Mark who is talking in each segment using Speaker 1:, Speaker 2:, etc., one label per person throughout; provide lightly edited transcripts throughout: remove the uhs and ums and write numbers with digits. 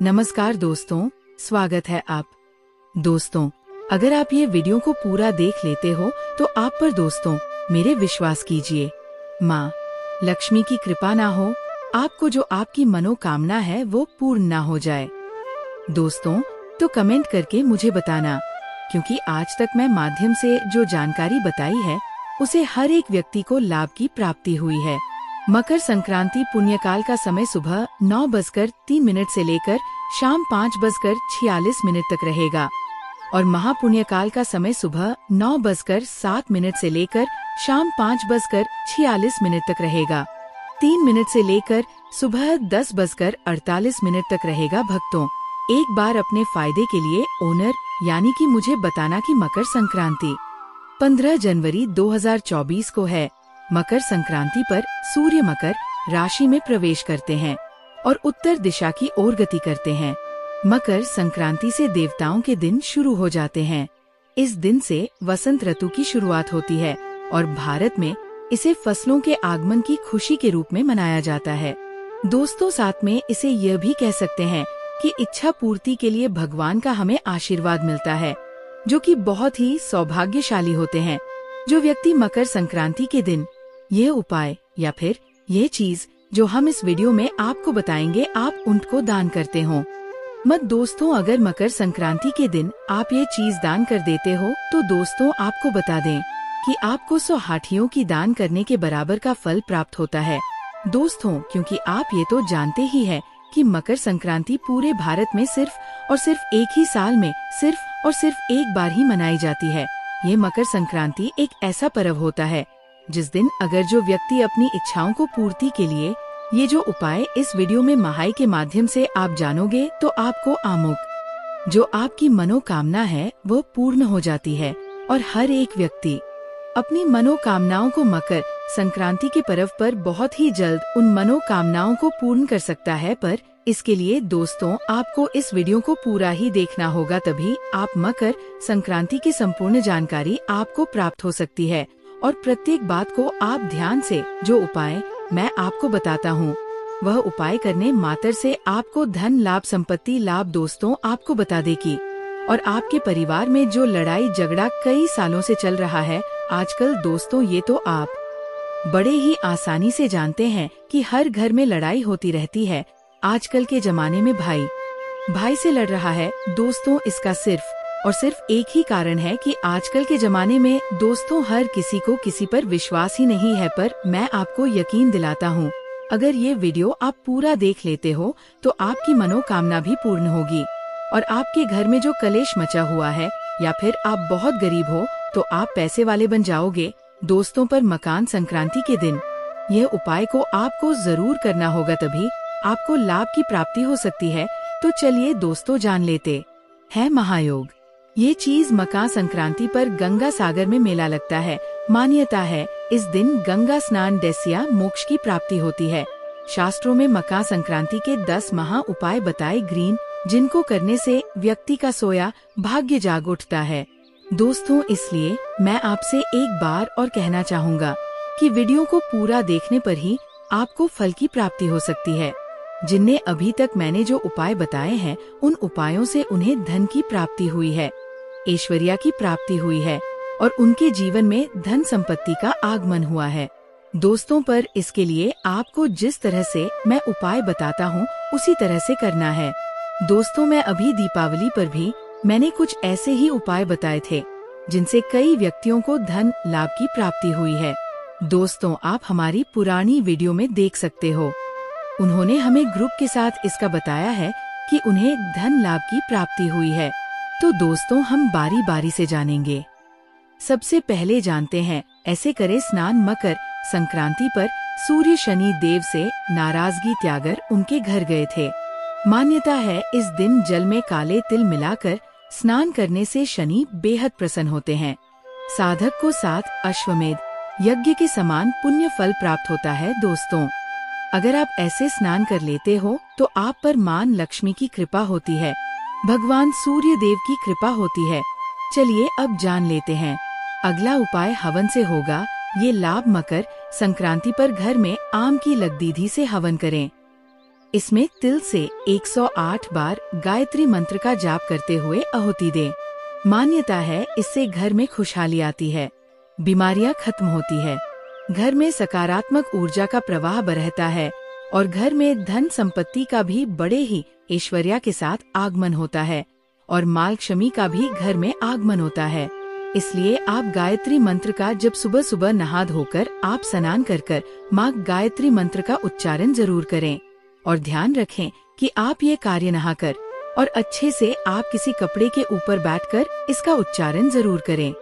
Speaker 1: नमस्कार दोस्तों, स्वागत है आप। दोस्तों, अगर आप ये वीडियो को पूरा देख लेते हो तो आप पर दोस्तों मेरे विश्वास कीजिए, माँ लक्ष्मी की कृपा ना हो, आपको जो आपकी मनोकामना है वो पूर्ण ना हो जाए। दोस्तों, तो कमेंट करके मुझे बताना, क्योंकि आज तक मैं माध्यम से जो जानकारी बताई है उसे हर एक व्यक्ति को लाभ की प्राप्ति हुई है। मकर संक्रांति पुण्यकाल का समय सुबह 9:03 से लेकर शाम 5:46 तक रहेगा और महापुण्यकाल का समय सुबह 9:07 से लेकर शाम 5:46 तक रहेगा। 3 मिनट से लेकर सुबह 10:48 तक रहेगा। भक्तों, एक बार अपने फायदे के लिए ओनर यानी कि मुझे बताना कि मकर संक्रांति 15 जनवरी 2024 को है। मकर संक्रांति पर सूर्य मकर राशि में प्रवेश करते हैं और उत्तर दिशा की ओर गति करते हैं। मकर संक्रांति से देवताओं के दिन शुरू हो जाते हैं। इस दिन से वसंत ऋतु की शुरुआत होती है और भारत में इसे फसलों के आगमन की खुशी के रूप में मनाया जाता है। दोस्तों, साथ में इसे यह भी कह सकते हैं कि इच्छा पूर्ति के लिए भगवान का हमें आशीर्वाद मिलता है, जो कि बहुत ही सौभाग्यशाली होते हैं। जो व्यक्ति मकर संक्रांति के दिन यह उपाय या फिर यह चीज जो हम इस वीडियो में आपको बताएंगे, आप उनको दान करते हो मत। दोस्तों, अगर मकर संक्रांति के दिन आप ये चीज दान कर देते हो तो दोस्तों आपको बता दें कि आपको 100 हाथियों की दान करने के बराबर का फल प्राप्त होता है। दोस्तों, क्योंकि आप ये तो जानते ही है कि मकर संक्रांति पूरे भारत में सिर्फ और सिर्फ एक ही साल में सिर्फ और सिर्फ एक बार ही मनाई जाती है। ये मकर संक्रांति एक ऐसा पर्व होता है जिस दिन अगर जो व्यक्ति अपनी इच्छाओं को पूर्ति के लिए ये जो उपाय इस वीडियो में महाई के माध्यम से आप जानोगे तो आपको आमुक जो आपकी मनोकामना है वो पूर्ण हो जाती है और हर एक व्यक्ति अपनी मनोकामनाओं को मकर संक्रांति के पर्व पर बहुत ही जल्द उन मनोकामनाओं को पूर्ण कर सकता है। पर इसके लिए दोस्तों आपको इस वीडियो को पूरा ही देखना होगा, तभी आप मकर संक्रांति की संपूर्ण जानकारी आपको प्राप्त हो सकती है। और प्रत्येक बात को आप ध्यान से जो उपाय मैं आपको बताता हूँ वह उपाय करने मात्र से आपको धन लाभ संपत्ति लाभ दोस्तों आपको बता देगी। और आपके परिवार में जो लड़ाई झगड़ा कई सालों से चल रहा है आजकल दोस्तों, ये तो आप बड़े ही आसानी से जानते हैं कि हर घर में लड़ाई होती रहती है। आजकल के जमाने में भाई भाई से लड़ रहा है। दोस्तों, इसका सिर्फ और सिर्फ एक ही कारण है कि आजकल के जमाने में दोस्तों हर किसी को किसी पर विश्वास ही नहीं है। पर मैं आपको यकीन दिलाता हूँ, अगर ये वीडियो आप पूरा देख लेते हो तो आपकी मनोकामना भी पूर्ण होगी और आपके घर में जो कलेश मचा हुआ है या फिर आप बहुत गरीब हो तो आप पैसे वाले बन जाओगे। दोस्तों, पर मकर संक्रांति के दिन यह उपाय को आपको जरूर करना होगा, तभी आपको लाभ की प्राप्ति हो सकती है। तो चलिए दोस्तों जान लेते हैं महायोग। ये चीज मकर संक्रांति पर गंगा सागर में मेला लगता है। मान्यता है इस दिन गंगा स्नान दैस्या मोक्ष की प्राप्ति होती है। शास्त्रों में मकर संक्रांति के 10 महा उपाय बताए ग्रीन, जिनको करने से व्यक्ति का सोया भाग्य जाग उठता है। दोस्तों, इसलिए मैं आपसे एक बार और कहना चाहूँगा कि वीडियो को पूरा देखने पर ही आपको फल की प्राप्ति हो सकती है। जिनने अभी तक मैंने जो उपाय बताए हैं उन उपायों से उन्हें धन की प्राप्ति हुई है, ऐश्वर्य की प्राप्ति हुई है और उनके जीवन में धन संपत्ति का आगमन हुआ है। दोस्तों, पर इसके लिए आपको जिस तरह से मैं उपाय बताता हूँ उसी तरह से करना है। दोस्तों, मैं अभी दीपावली पर भी मैंने कुछ ऐसे ही उपाय बताए थे जिनसे कई व्यक्तियों को धन लाभ की प्राप्ति हुई है। दोस्तों, आप हमारी पुरानी वीडियो में देख सकते हो, उन्होंने हमें ग्रुप के साथ इसका बताया है कि उन्हें धन लाभ की प्राप्ति हुई है। तो दोस्तों, हम बारी बारी से जानेंगे। सबसे पहले जानते हैं, ऐसे करे स्नान। मकर संक्रांति पर सूर्य शनि देव से नाराजगी त्यागर उनके घर गए थे। मान्यता है इस दिन जल में काले तिल मिलाकर स्नान करने से शनि बेहद प्रसन्न होते हैं। साधक को 7 अश्वमेध यज्ञ के समान पुण्य फल प्राप्त होता है। दोस्तों, अगर आप ऐसे स्नान कर लेते हो तो आप पर मां लक्ष्मी की कृपा होती है, भगवान सूर्य देव की कृपा होती है। चलिए अब जान लेते हैं। अगला उपाय हवन से होगा। ये लाभ मकर संक्रांति पर घर में आम की लकदीधी से हवन करें। इसमें तिल से 108 बार गायत्री मंत्र का जाप करते हुए आहुति दें। मान्यता है इससे घर में खुशहाली आती है, बीमारियां खत्म होती है, घर में सकारात्मक ऊर्जा का प्रवाह बरहता है और घर में धन संपत्ति का भी बड़े ही ऐश्वर्या के साथ आगमन होता है और मालक्ष्मी का भी घर में आगमन होता है। इसलिए आप गायत्री मंत्र का जब सुबह सुबह नहा धोकर आप स्नान कर माँ गायत्री मंत्र का उच्चारण जरूर करें और ध्यान रखें कि आप ये कार्य नहाकर और अच्छे से आप किसी कपड़े के ऊपर बैठकर इसका उच्चारण जरूर करें।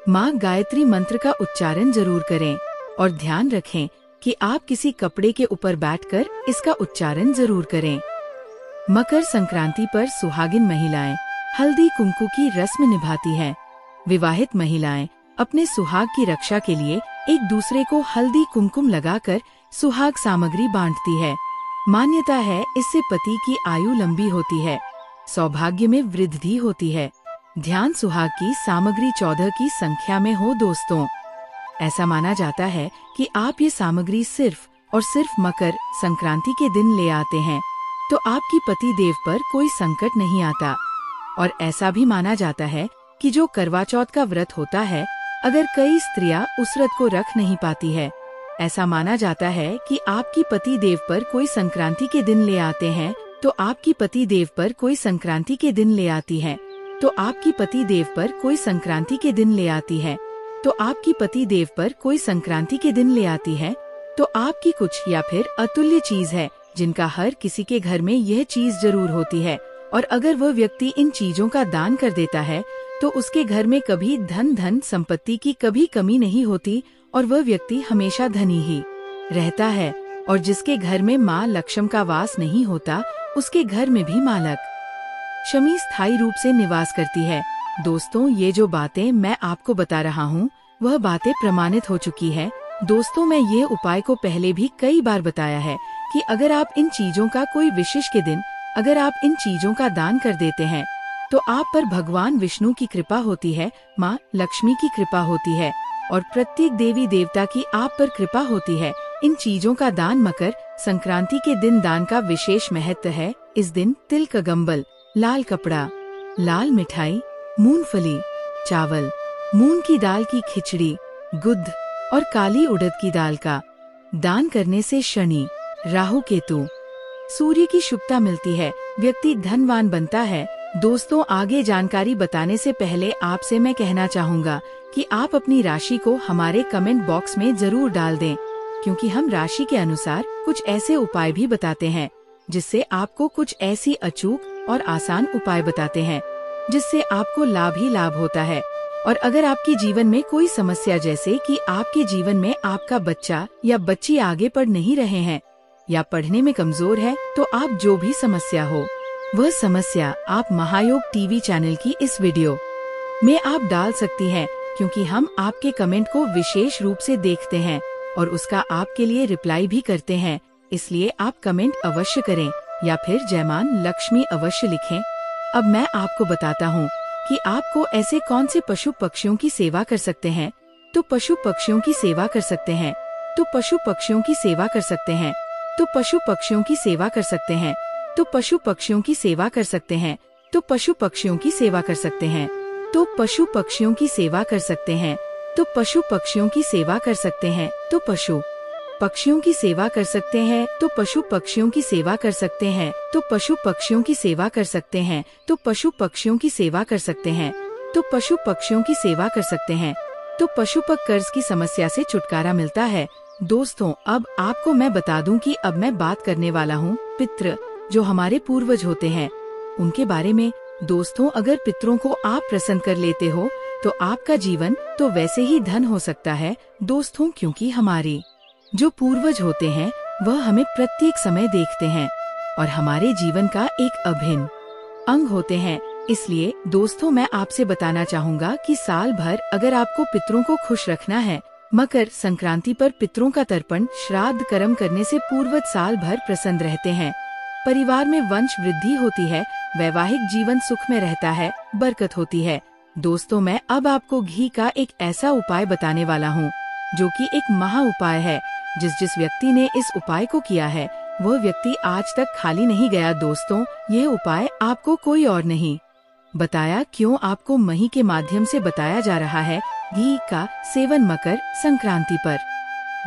Speaker 1: माँ गायत्री मंत्र का उच्चारण जरूर करें और ध्यान रखें कि आप किसी कपड़े के ऊपर बैठकर इसका उच्चारण जरूर करें। मकर संक्रांति पर सुहागिन महिलाएं हल्दी कुंकू की रस्म निभाती हैं। विवाहित महिलाएं अपने सुहाग की रक्षा के लिए एक दूसरे को हल्दी कुमकुम लगाकर सुहाग सामग्री बांटती है। मान्यता है इससे पति की आयु लंबी होती है, सौभाग्य में वृद्धि होती है। ध्यान सुहाग की सामग्री 14 की संख्या में हो दोस्तों। ऐसा माना जाता है कि आप ये सामग्री सिर्फ और सिर्फ मकर संक्रांति के दिन ले आते हैं तो आपकी पति देव पर कोई संकट नहीं आता। और ऐसा भी माना जाता है कि जो करवा चौथ का व्रत होता है, अगर कई स्त्रियां उस व्रत को रख नहीं पाती है, ऐसा माना जाता है कि आपकी पति देव पर कोई संक्रांति के दिन ले आते हैं तो आपकी पति देव पर कोई संक्रांति के दिन ले आती है तो आपकी पति देव पर कोई संक्रांति के दिन ले आती है तो आपकी पति देव पर कोई संक्रांति के दिन ले आती है तो आपकी कुछ या फिर अतुल्य चीज है जिनका हर किसी के घर में यह चीज जरूर होती है। और अगर वह व्यक्ति इन चीजों का दान कर देता है तो उसके घर में कभी धन संपत्ति की कभी कमी नहीं होती और वह व्यक्ति हमेशा धनी ही रहता है। और जिसके घर में माँ लक्ष्मी का वास नहीं होता उसके घर में भी माँ लक्ष्मी स्थायी रूप से निवास करती है। दोस्तों, ये जो बातें मैं आपको बता रहा हूँ वह बातें प्रमाणित हो चुकी है। दोस्तों, मैं ये उपाय को पहले भी कई बार बताया है कि अगर आप इन चीजों का कोई विशेष के दिन अगर आप इन चीजों का दान कर देते हैं तो आप पर भगवान विष्णु की कृपा होती है, माँ लक्ष्मी की कृपा होती है और प्रत्येक देवी देवता की आप पर कृपा होती है। इन चीजों का दान मकर संक्रांति के दिन दान का विशेष महत्व है। इस दिन तिल का गंबल, लाल कपड़ा, लाल मिठाई, मूंगफली, चावल, मूंग की दाल की खिचड़ी, गुद और काली उड़द की दाल का दान करने से शनि, राहु, केतु, सूर्य की शुभता मिलती है, व्यक्ति धनवान बनता है। दोस्तों, आगे जानकारी बताने से पहले आपसे मैं कहना चाहूँगा कि आप अपनी राशि को हमारे कमेंट बॉक्स में जरूर डाल दें, क्योंकि हम राशि के अनुसार कुछ ऐसे उपाय भी बताते हैं जिससे आपको कुछ ऐसी अचूक और आसान उपाय बताते हैं जिससे आपको लाभ ही लाभ होता है। और अगर आपके जीवन में कोई समस्या, जैसे कि आपके जीवन में आपका बच्चा या बच्ची आगे पढ़ नहीं रहे हैं या पढ़ने में कमजोर है, तो आप जो भी समस्या हो वह समस्या आप महायोग टीवी चैनल की इस वीडियो में आप डाल सकती हैं, क्योंकि हम आपके कमेंट को विशेष रूप से देखते हैं और उसका आपके लिए रिप्लाई भी करते हैं। इसलिए आप कमेंट अवश्य करें या फिर जयमान लक्ष्मी अवश्य लिखें। अब मैं आपको बताता हूँ कि आपको ऐसे कौन से पशु पक्षियों की सेवा कर सकते हैं। तो पशु पक्षियों की सेवा कर सकते हैं तो पशु पक्षियों की सेवा कर सकते हैं तो पशु पक्षियों की सेवा कर सकते हैं तो पशु पक्षियों की सेवा कर सकते हैं तो पशु पक्षियों की सेवा कर सकते हैं तो पशु पक्षियों की सेवा कर सकते हैं तो पशु पक्षियों की सेवा कर सकते हैं तो पशु पक्षियों की सेवा कर सकते हैं तो पशु पक्षियों की सेवा कर सकते हैं तो पशु पक्षियों की सेवा कर सकते हैं तो पशु पक्षियों की सेवा कर सकते हैं तो पशु पक्षियों की सेवा कर सकते हैं तो पशु पक कर्ज की समस्या से छुटकारा मिलता है। दोस्तों, अब आपको मैं बता दूं कि अब मैं बात करने वाला हूं पितृ, जो हमारे पूर्वज होते हैं, उनके बारे में। दोस्तों, अगर पितरों को आप प्रसन्न कर लेते हो तो आपका जीवन तो वैसे ही धन हो सकता है दोस्तों, क्योंकि हमारे जो पूर्वज होते हैं वह हमें प्रत्येक समय देखते हैं और हमारे जीवन का एक अभिन्न अंग होते हैं। इसलिए दोस्तों, मैं आपसे बताना चाहूँगा कि साल भर अगर आपको पितरों को खुश रखना है, मकर संक्रांति पर पितरों का तर्पण श्राद्ध कर्म करने से पूर्वज साल भर प्रसन्न रहते हैं, परिवार में वंश वृद्धि होती है, वैवाहिक जीवन सुख में रहता है, बरकत होती है। दोस्तों, मैं अब आपको घी का एक ऐसा उपाय बताने वाला हूँ जो कि एक महा उपाय है। जिस व्यक्ति ने इस उपाय को किया है वह व्यक्ति आज तक खाली नहीं गया। दोस्तों, ये उपाय आपको कोई और नहीं बताया क्यों, आपको मही के माध्यम से बताया जा रहा है। घी का सेवन मकर संक्रांति पर।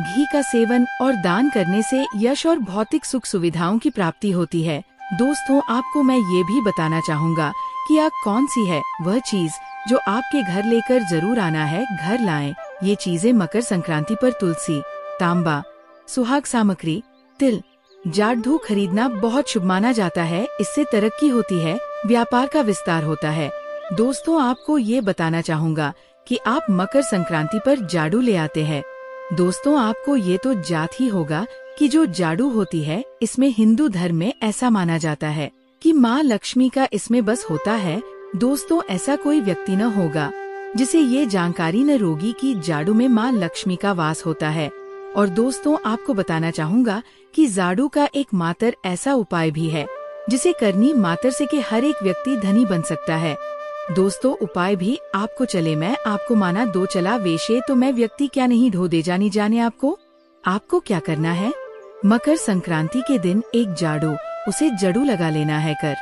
Speaker 1: घी का सेवन और दान करने से यश और भौतिक सुख सुविधाओं की प्राप्ति होती है। दोस्तों, आपको मैं ये भी बताना चाहूँगा कि आग कौन सी है वह चीज जो आपके घर लेकर जरूर आना है, घर लाएं। ये चीजें मकर संक्रांति पर तुलसी, तांबा, सुहाग सामग्री, तिल, जाड़धू खरीदना बहुत शुभ माना जाता है। इससे तरक्की होती है, व्यापार का विस्तार होता है। दोस्तों, आपको ये बताना चाहूँगा कि आप मकर संक्रांति पर जाड़ू ले आते हैं। दोस्तों, आपको ये तो जात ही होगा कि जो जाड़ू होती है इसमें हिंदू धर्म में ऐसा माना जाता है कि माँ लक्ष्मी का इसमें बस होता है। दोस्तों, ऐसा कोई व्यक्ति न होगा जिसे ये जानकारी न होगी कि जाड़ू में माँ लक्ष्मी का वास होता है। और दोस्तों, आपको बताना चाहूँगा कि जाड़ू का एक मात्र ऐसा उपाय भी है जिसे करनी मात्र से के हर एक व्यक्ति धनी बन सकता है। दोस्तों, उपाय भी आपको चले, मैं आपको माना दो चला वेशे तो मैं व्यक्ति क्या नहीं ढो दे जानी जाने। आपको क्या करना है, मकर संक्रांति के दिन एक जाड़ू उसे जड़ू लगा लेना है कर,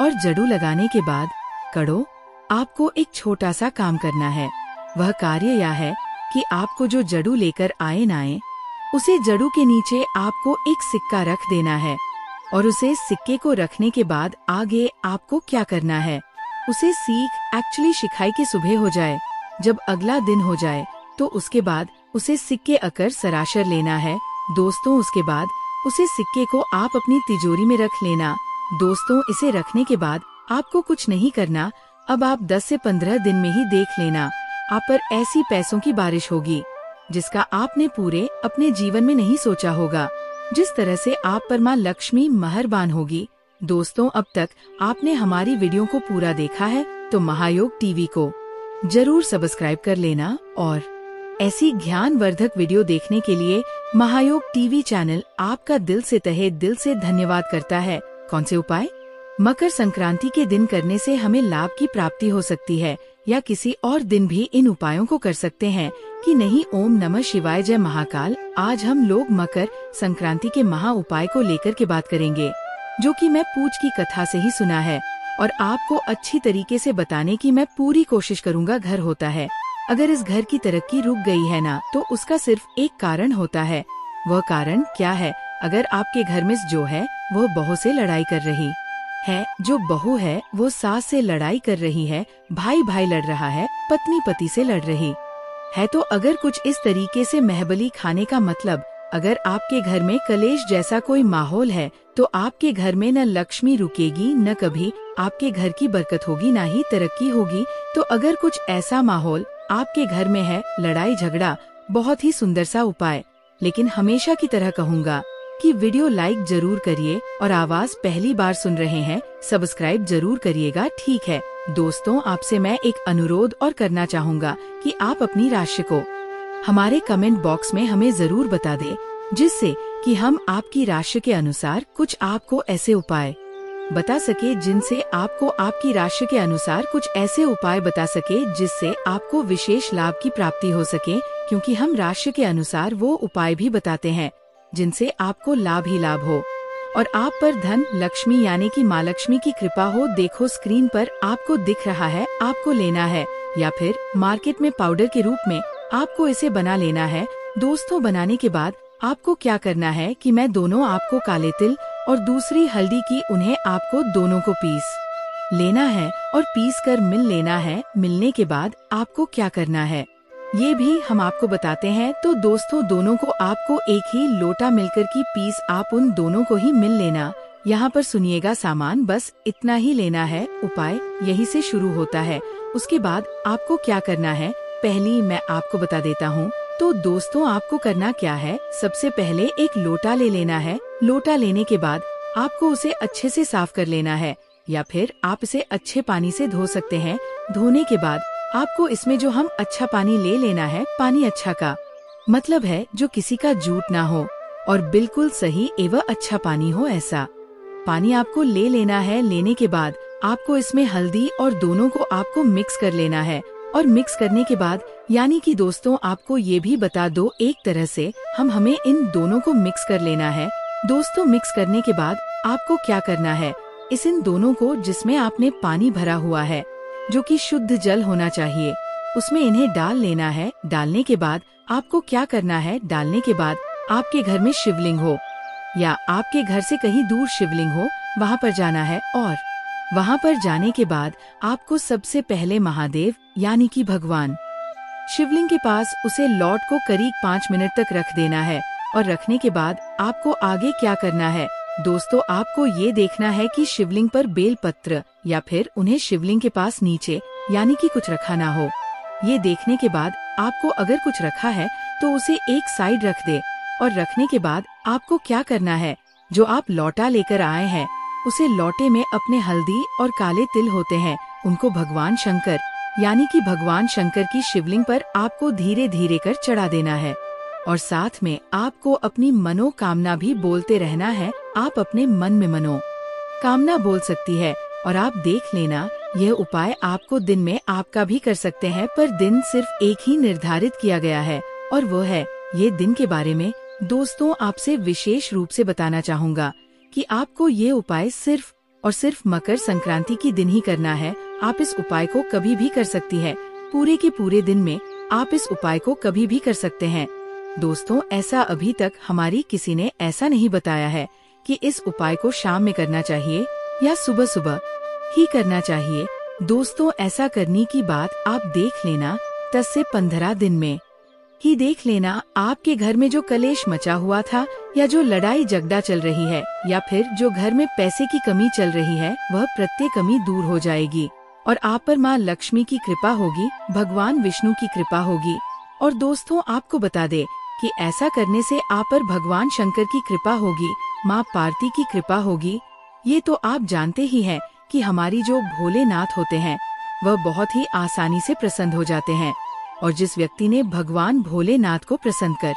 Speaker 1: और जड़ू लगाने के बाद कड़ो आपको एक छोटा सा काम करना है। वह कार्य यह है कि आपको जो जड़ू लेकर आए न आए उसे जड़ू के नीचे आपको एक सिक्का रख देना है। और उसे सिक्के को रखने के बाद आगे आपको क्या करना है, उसे सीख एक्चुअली शिखाई के सुबह हो जाए, जब अगला दिन हो जाए तो उसके बाद उसे सिक्के अकर सराशर लेना है। दोस्तों, उसके बाद उसे सिक्के को आप अपनी तिजोरी में रख लेना। दोस्तों, इसे रखने के बाद आपको कुछ नहीं करना। अब आप 10 से 15 दिन में ही देख लेना आप पर ऐसी पैसों की बारिश होगी जिसका आपने पूरे अपने जीवन में नहीं सोचा होगा। जिस तरह से आप पर माँ लक्ष्मी मेहरबान होगी। दोस्तों, अब तक आपने हमारी वीडियो को पूरा देखा है तो महायोग टीवी को जरूर सब्सक्राइब कर लेना और ऐसी ज्ञानवर्धक वीडियो देखने के लिए महायोग टीवी चैनल आपका दिल से तहे दिल से धन्यवाद करता है। कौन से उपाय मकर संक्रांति के दिन करने से हमें लाभ की प्राप्ति हो सकती है या किसी और दिन भी इन उपायों को कर सकते हैं कि नहीं? ओम नमः शिवाय, जय महाकाल। आज हम लोग मकर संक्रांति के महा उपाय को लेकर के बात करेंगे जो कि मैं पूज की कथा से ही सुना है और आपको अच्छी तरीके से बताने की मैं पूरी कोशिश करूँगा। घर होता है, अगर इस घर की तरक्की रुक गई है ना तो उसका सिर्फ एक कारण होता है। वह कारण क्या है? अगर आपके घर में जो है वह बहू से लड़ाई कर रही है, जो बहू है वो सास से लड़ाई कर रही है, भाई भाई लड़ रहा है, पत्नी पति से लड़ रही है, तो अगर कुछ इस तरीके से महबली खाने का मतलब अगर आपके घर में कलेश जैसा कोई माहौल है तो आपके घर में न लक्ष्मी रुकेगी, न कभी आपके घर की बरकत होगी, न ही तरक्की होगी। तो अगर कुछ ऐसा माहौल आपके घर में है, लड़ाई झगड़ा, बहुत ही सुंदर सा उपाय, लेकिन हमेशा की तरह कहूँगा कि वीडियो लाइक जरूर करिए और आवाज पहली बार सुन रहे हैं सब्सक्राइब जरूर करिएगा, ठीक है? दोस्तों, आपसे मैं एक अनुरोध और करना चाहूँगा कि आप अपनी राशि को हमारे कमेंट बॉक्स में हमें जरूर बता दें, जिससे कि हम आपकी राशि के अनुसार कुछ आपको ऐसे उपाय बता सके जिनसे आपको आपकी राशि के अनुसार कुछ ऐसे उपाय बता सके जिससे आपको विशेष लाभ की प्राप्ति हो सके, क्योंकि हम राशि के अनुसार वो उपाय भी बताते हैं जिनसे आपको लाभ ही लाभ हो और आप पर धन लक्ष्मी यानी कि माँ लक्ष्मी की कृपा हो। देखो, स्क्रीन पर आपको दिख रहा है, आपको लेना है या फिर मार्केट में पाउडर के रूप में आपको इसे बना लेना है। दोस्तों, बनाने के बाद आपको क्या करना है कि मैं दोनों आपको काले तिल और दूसरी हल्दी की उन्हें आपको दोनों को पीस लेना है और पीस कर मिल लेना है। मिलने के बाद आपको क्या करना है ये भी हम आपको बताते हैं। तो दोस्तों, दोनों को आपको एक ही लोटा मिलकर की पीस आप उन दोनों को ही मिल लेना। यहाँ पर सुनिएगा, सामान बस इतना ही लेना है, उपाय यही से शुरू होता है। उसके बाद आपको क्या करना है पहली मैं आपको बता देता हूँ। तो दोस्तों, आपको करना क्या है, सबसे पहले एक लोटा ले लेना है। लोटा लेने के बाद आपको उसे अच्छे से साफ कर लेना है या फिर आप इसे अच्छे पानी से धो सकते हैं। धोने के बाद आपको इसमें जो हम अच्छा पानी ले लेना है, पानी अच्छा का मतलब है जो किसी का जूठ ना हो और बिल्कुल सही एवं अच्छा पानी हो, ऐसा पानी आपको ले लेना है। लेने के बाद आपको इसमें हल्दी और दोनों को आपको मिक्स कर लेना है और मिक्स करने के बाद यानी कि दोस्तों आपको ये भी बता दो, एक तरह से हमें इन दोनों को मिक्स कर लेना है। दोस्तों मिक्स करने के बाद आपको क्या करना है, इन दोनों को जिसमें आपने पानी भरा हुआ है जो कि शुद्ध जल होना चाहिए, उसमें इन्हें डाल लेना है। डालने के बाद आपको क्या करना है, डालने के बाद आपके घर में शिवलिंग हो या आपके घर से कहीं दूर शिवलिंग हो, वहाँ पर जाना है। और वहाँ पर जाने के बाद आपको सबसे पहले महादेव यानी कि भगवान शिवलिंग के पास उसे लौट को करीब 5 मिनट तक रख देना है। और रखने के बाद आपको आगे क्या करना है दोस्तों, आपको ये देखना है कि शिवलिंग पर बेल पत्र या फिर उन्हें शिवलिंग के पास नीचे यानी कि कुछ रखा ना हो। ये देखने के बाद आपको अगर कुछ रखा है तो उसे एक साइड रख दे। और रखने के बाद आपको क्या करना है, जो आप लौटा लेकर आए हैं उसे लौटे में अपने हल्दी और काले तिल होते हैं, उनको भगवान शंकर यानी कि भगवान शंकर की शिवलिंग पर आपको धीरे धीरे कर चढ़ा देना है। और साथ में आपको अपनी मनोकामना भी बोलते रहना है। आप अपने मन में मनोकामना बोल सकती है। और आप देख लेना, यह उपाय आपको दिन में आपका भी कर सकते हैं, पर दिन सिर्फ एक ही निर्धारित किया गया है और वो है ये दिन के बारे में दोस्तों आपसे विशेष रूप से बताना चाहूँगा कि आपको ये उपाय सिर्फ और सिर्फ मकर संक्रांति की दिन ही करना है। आप इस उपाय को कभी भी कर सकती है, पूरे के पूरे दिन में आप इस उपाय को कभी भी कर सकते हैं। दोस्तों ऐसा अभी तक हमारी किसी ने ऐसा नहीं बताया है कि इस उपाय को शाम में करना चाहिए या सुबह सुबह ही करना चाहिए। दोस्तों ऐसा करने की बात आप देख लेना 10 से 15 दिन में ही देख लेना। आपके घर में जो कलेश मचा हुआ था या जो लड़ाई झगड़ा चल रही है या फिर जो घर में पैसे की कमी चल रही है, वह प्रत्येक कमी दूर हो जाएगी और आप पर माँ लक्ष्मी की कृपा होगी, भगवान विष्णु की कृपा होगी। और दोस्तों आपको बता दे कि ऐसा करने से आप पर भगवान शंकर की कृपा होगी, माँ पार्वती की कृपा होगी। ये तो आप जानते ही हैं कि हमारी जो भोलेनाथ होते हैं वह बहुत ही आसानी से प्रसन्न हो जाते हैं। और जिस व्यक्ति ने भगवान भोलेनाथ को प्रसन्न कर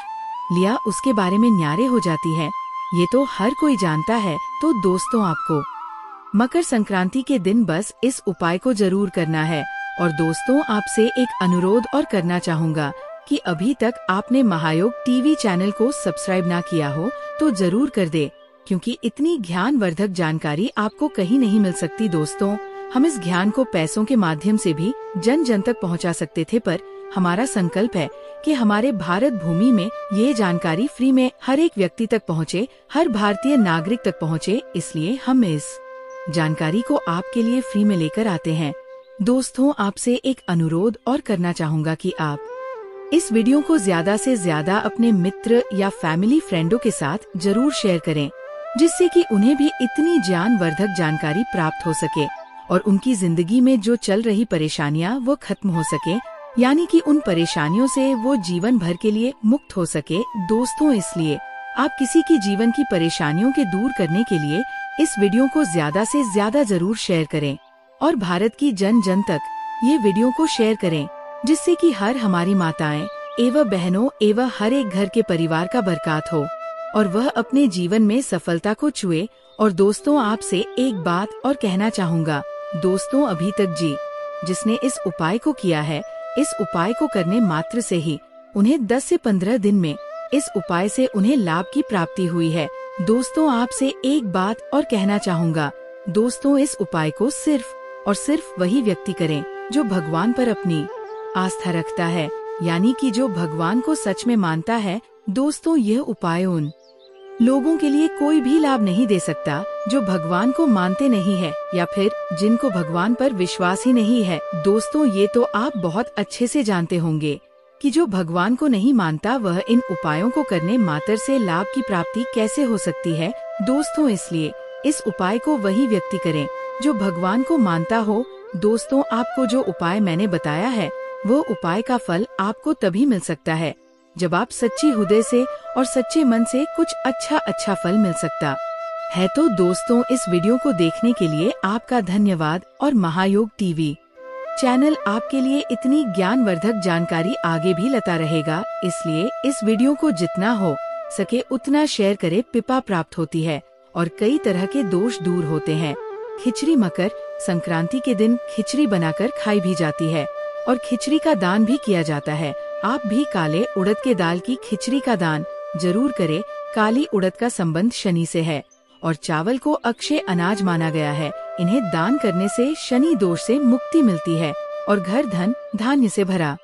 Speaker 1: लिया उसके बारे में न्यारे हो जाती है, ये तो हर कोई जानता है। तो दोस्तों आपको मकर संक्रांति के दिन बस इस उपाय को जरूर करना है। और दोस्तों आपसे एक अनुरोध और करना चाहूँगा कि अभी तक आपने महायोग टीवी चैनल को सब्सक्राइब ना किया हो तो जरूर कर दे, क्योंकि इतनी ज्ञानवर्धक जानकारी आपको कहीं नहीं मिल सकती। दोस्तों हम इस ज्ञान को पैसों के माध्यम से भी जन जन तक पहुंचा सकते थे, पर हमारा संकल्प है कि हमारे भारत भूमि में ये जानकारी फ्री में हर एक व्यक्ति तक पहुंचे, हर भारतीय नागरिक तक पहुंचे। इसलिए हम इस जानकारी को आपके लिए फ्री में लेकर आते हैं। दोस्तों आपसे एक अनुरोध और करना चाहूँगा कि आप इस वीडियो को ज्यादा से ज्यादा अपने मित्र या फैमिली फ्रेंडों के साथ जरूर शेयर करें, जिससे कि उन्हें भी इतनी ज्ञानवर्धक जानकारी प्राप्त हो सके और उनकी जिंदगी में जो चल रही परेशानियां वो खत्म हो सके, यानी कि उन परेशानियों से वो जीवन भर के लिए मुक्त हो सके। दोस्तों इसलिए आप किसी की जीवन की परेशानियों के दूर करने के लिए इस वीडियो को ज्यादा से ज्यादा जरूर शेयर करें और भारत की जन जन तक ये वीडियो को शेयर करें, जिससे कि हर हमारी माताएं एवं बहनों एवं हर एक घर के परिवार का बरकत हो और वह अपने जीवन में सफलता को छुए। और दोस्तों आपसे एक बात और कहना चाहूँगा, दोस्तों अभी तक जिसने इस उपाय को किया है, इस उपाय को करने मात्र से ही उन्हें 10 से 15 दिन में इस उपाय से उन्हें लाभ की प्राप्ति हुई है। दोस्तों आपसे एक बात और कहना चाहूँगा, दोस्तों इस उपाय को सिर्फ और सिर्फ वही व्यक्ति करें जो भगवान पर अपनी आस्था रखता है, यानी कि जो भगवान को सच में मानता है। दोस्तों यह उपाय उन लोगों के लिए कोई भी लाभ नहीं दे सकता जो भगवान को मानते नहीं है या फिर जिनको भगवान पर विश्वास ही नहीं है। दोस्तों ये तो आप बहुत अच्छे से जानते होंगे कि जो भगवान को नहीं मानता वह इन उपायों को करने मात्र से लाभ की प्राप्ति कैसे हो सकती है। दोस्तों इसलिए इस उपाय को वही व्यक्ति करें जो भगवान को मानता हो। दोस्तों आपको जो उपाय मैंने बताया है वो उपाय का फल आपको तभी मिल सकता है जब आप सच्ची हृदय से और सच्चे मन से कुछ अच्छा फल मिल सकता है। तो दोस्तों इस वीडियो को देखने के लिए आपका धन्यवाद और महायोग टीवी चैनल आपके लिए इतनी ज्ञानवर्धक जानकारी आगे भी लाता रहेगा, इसलिए इस वीडियो को जितना हो सके उतना शेयर करे। पिपा प्राप्त होती है और कई तरह के दोष दूर होते हैं। खिचड़ी मकर संक्रांति के दिन खिचड़ी बनाकर खाई भी जाती है और खिचड़ी का दान भी किया जाता है। आप भी काले उड़द के दाल की खिचड़ी का दान जरूर करें। काली उड़द का संबंध शनि से है और चावल को अक्षय अनाज माना गया है। इन्हें दान करने से शनि दोष से मुक्ति मिलती है और घर धन धान्य से भरा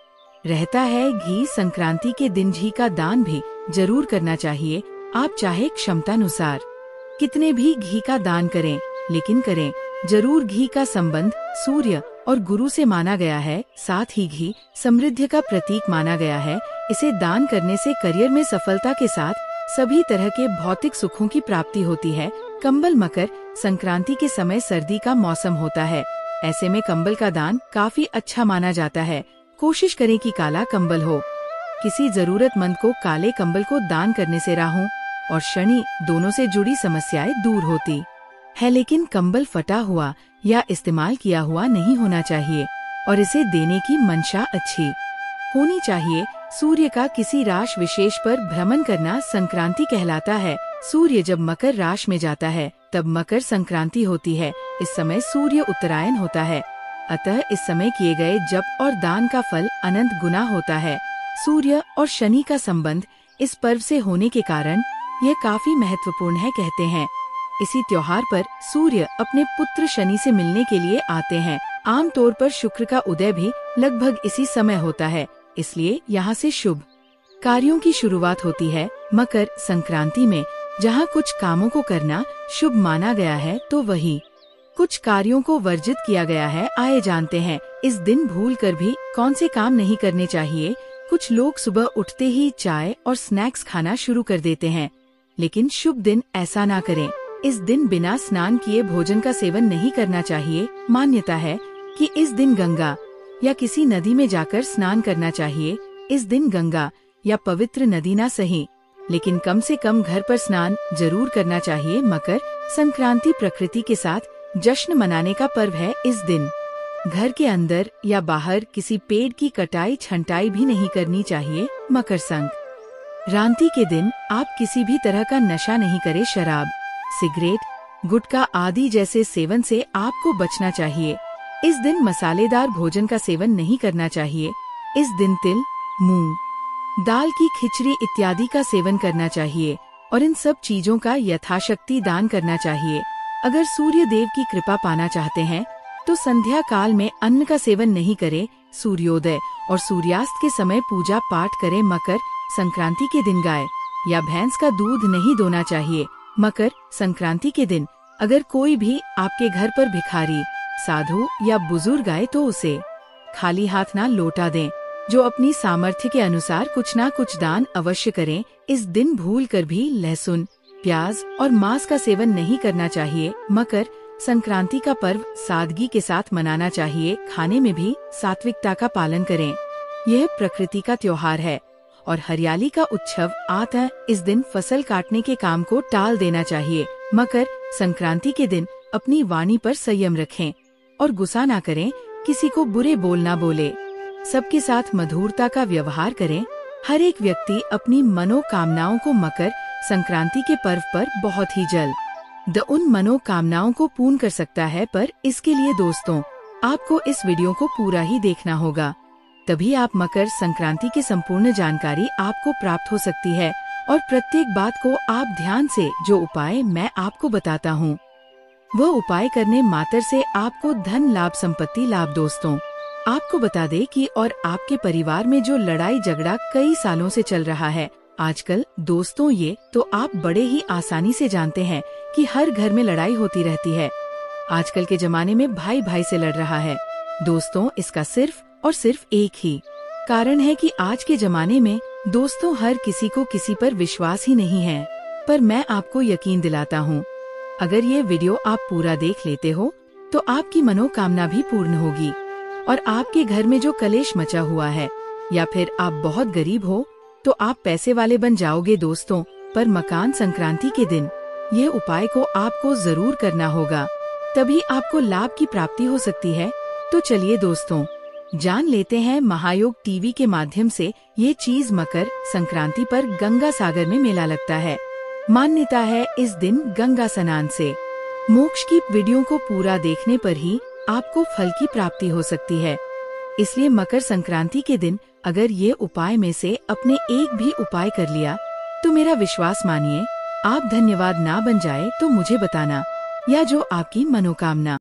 Speaker 1: रहता है। घी संक्रांति के दिन घी का दान भी जरूर करना चाहिए। आप चाहे क्षमतानुसार कितने भी घी का दान करें, लेकिन करें जरूर। घी का संबंध सूर्य और गुरु से माना गया है। साथ ही घी समृद्धि का प्रतीक माना गया है। इसे दान करने से करियर में सफलता के साथ सभी तरह के भौतिक सुखों की प्राप्ति होती है। कंबल मकर संक्रांति के समय सर्दी का मौसम होता है। ऐसे में कंबल का दान काफी अच्छा माना जाता है। कोशिश करें कि काला कंबल हो। किसी जरूरतमंद को काले कंबल को दान करने से राहु और शनि दोनों से जुड़ी समस्याएं दूर होती है। लेकिन कंबल फटा हुआ या इस्तेमाल किया हुआ नहीं होना चाहिए और इसे देने की मंशा अच्छी होनी चाहिए। सूर्य का किसी राशि विशेष पर भ्रमण करना संक्रांति कहलाता है। सूर्य जब मकर राशि में जाता है तब मकर संक्रांति होती है। इस समय सूर्य उत्तरायण होता है, अतः इस समय किए गए जप और दान का फल अनंत गुना होता है। सूर्य और शनि का संबंध इस पर्व से होने के कारण यह काफी महत्वपूर्ण है। कहते हैं इसी त्योहार पर सूर्य अपने पुत्र शनि से मिलने के लिए आते हैं। आमतौर पर शुक्र का उदय भी लगभग इसी समय होता है, इसलिए यहाँ से शुभ कार्यों की शुरुआत होती है। मकर संक्रांति में जहाँ कुछ कामों को करना शुभ माना गया है, तो वही कुछ कार्यों को वर्जित किया गया है। आइए जानते हैं इस दिन भूलकर भी कौन से काम नहीं करने चाहिए। कुछ लोग सुबह उठते ही चाय और स्नैक्स खाना शुरू कर देते हैं, लेकिन शुभ दिन ऐसा ना करें। इस दिन बिना स्नान किए भोजन का सेवन नहीं करना चाहिए। मान्यता है कि इस दिन गंगा या किसी नदी में जाकर स्नान करना चाहिए। इस दिन गंगा या पवित्र नदी ना सही, लेकिन कम से कम घर पर स्नान जरूर करना चाहिए। मकर संक्रांति प्रकृति के साथ जश्न मनाने का पर्व है। इस दिन घर के अंदर या बाहर किसी पेड़ की कटाई छंटाई भी नहीं करनी चाहिए। मकर संक्रांति के दिन आप किसी भी तरह का नशा नहीं करें। शराब, सिगरेट, गुटखा आदि जैसे सेवन से आपको बचना चाहिए। इस दिन मसालेदार भोजन का सेवन नहीं करना चाहिए। इस दिन तिल, मूंग दाल की खिचड़ी इत्यादि का सेवन करना चाहिए और इन सब चीजों का यथाशक्ति दान करना चाहिए। अगर सूर्य देव की कृपा पाना चाहते हैं तो संध्या काल में अन्न का सेवन नहीं करें। सूर्योदय और सूर्यास्त के समय पूजा पाठ करें। मकर संक्रांति के दिन गाय या भैंस का दूध नहीं दोना चाहिए। मकर संक्रांति के दिन अगर कोई भी आपके घर पर भिखारी, साधु या बुजुर्ग आए तो उसे खाली हाथ ना लौटा दें। जो अपनी सामर्थ्य के अनुसार कुछ ना कुछ दान अवश्य करें। इस दिन भूल कर भी लहसुन, प्याज और मांस का सेवन नहीं करना चाहिए। मकर संक्रांति का पर्व सादगी के साथ मनाना चाहिए। खाने में भी सात्विकता का पालन करें। यह प्रकृति का त्योहार है और हरियाली का उत्सव आता है। इस दिन फसल काटने के काम को टाल देना चाहिए। मकर संक्रांति के दिन अपनी वाणी पर संयम रखें और गुस्सा ना करें। किसी को बुरे बोल ना बोले। सबके साथ मधुरता का व्यवहार करें। हर एक व्यक्ति अपनी मनोकामनाओं को मकर संक्रांति के पर्व पर बहुत ही जल्द उन मनोकामनाओं को पूर्ण कर सकता है। पर इसके लिए दोस्तों आपको इस वीडियो को पूरा ही देखना होगा, तभी आप मकर संक्रांति की संपूर्ण जानकारी आपको प्राप्त हो सकती है। और प्रत्येक बात को आप ध्यान से जो उपाय मैं आपको बताता हूँ वह उपाय करने मात्र से आपको धन लाभ, संपत्ति लाभ। दोस्तों आपको बता दे कि और आपके परिवार में जो लड़ाई झगड़ा कई सालों से चल रहा है आजकल, दोस्तों ये तो आप बड़े ही आसानी से जानते हैं कि हर घर में लड़ाई होती रहती है। आजकल के जमाने में भाई भाई से लड़ रहा है। दोस्तों इसका सिर्फ और सिर्फ एक ही कारण है कि आज के जमाने में दोस्तों हर किसी को किसी पर विश्वास ही नहीं है। पर मैं आपको यकीन दिलाता हूँ, अगर ये वीडियो आप पूरा देख लेते हो तो आपकी मनोकामना भी पूर्ण होगी और आपके घर में जो कलेश मचा हुआ है या फिर आप बहुत गरीब हो तो आप पैसे वाले बन जाओगे। दोस्तों पर मकर संक्रांति के दिन ये उपाय को आपको जरूर करना होगा, तभी आपको लाभ की प्राप्ति हो सकती है। तो चलिए दोस्तों जान लेते हैं महायोग टीवी के माध्यम से ये चीज। मकर संक्रांति पर गंगा सागर में मेला लगता है। मान्यता है इस दिन गंगा स्नान से मोक्ष की। वीडियो को पूरा देखने पर ही आपको फल की प्राप्ति हो सकती है। इसलिए मकर संक्रांति के दिन अगर ये उपाय में से अपने एक भी उपाय कर लिया तो मेरा विश्वास मानिए। आप धन्यवाद ना बन जाए तो मुझे बताना, या जो आपकी मनोकामना